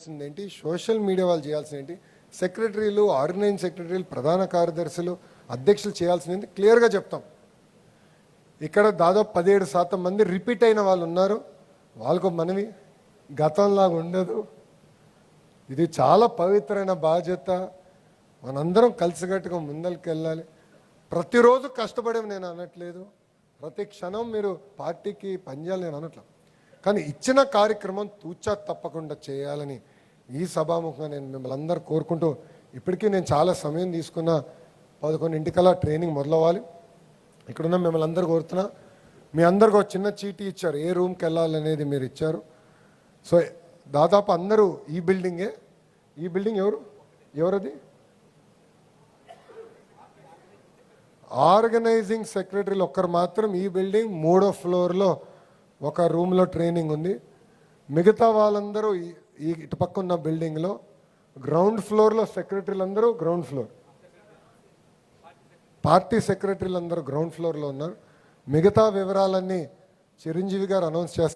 ఏంటి, social media వాళ్ళు చేయాల్సింది ఏంటి, సెక్రటరీలు, ఆర్గనైజింగ్ సెక్రటరీలు, ప్రధాన కార్యదర్శులు, అధ్యక్షులు చేయాల్సింది క్లియర్గా చెప్తాం. ఇక్కడ దాదాపు 17% మంది రిపీట్ అయిన వాళ్ళు ఉన్నారు. వాళ్ళకు మనవి గతంలాగా ఉండదు. ఇది చాలా పవిత్రమైన బాధ్యత. మనందరం కలిసికట్టుగా ముందరికి వెళ్ళాలి. ప్రతిరోజు కష్టపడే నేను అనట్లేదు, ప్రతి క్షణం మీరు పార్టీకి పనిచేయాలి నేను అనట్లేదు. కానీ ఇచ్చిన కార్యక్రమం తూచా తప్పకుండా చేయాలని ఈ సభాముఖంగా నేను మిమ్మల్ని అందరూ కోరుకుంటూ, ఇప్పటికీ నేను చాలా సమయం తీసుకున్న 11:00 ట్రైనింగ్ మొదలవ్వాలి. ఇక్కడున్న మిమ్మల్ని అందరూ కోరుతున్నా, మీ అందరికి ఒక చిన్న చీటీ ఇచ్చారు, ఏ రూమ్కి వెళ్ళాలనేది మీరు ఇచ్చారు. సో దాదాపు అందరూ ఈ బిల్డింగే. ఈ బిల్డింగ్ ఎవరది? ఆర్గనైజింగ్ సెక్రటరీలు ఒక్కరు మాత్రం ఈ బిల్డింగ్ 3వ ఫ్లోర్లో ఒక రూమ్లో ట్రైనింగ్ ఉంది. మిగతా వాళ్ళందరూ ఈ ఇటుపక్క ఉన్న బిల్డింగ్లో గ్రౌండ్ ఫ్లోర్లో సెక్రటరీలు అందరూ గ్రౌండ్ ఫ్లోర్, పార్టీ సెక్రటరీలు అందరూ గ్రౌండ్ ఫ్లోర్లో ఉన్నారు. మిగతా వివరాలన్నీ చిరంజీవి గారు అనౌన్స్ చేస్తారు.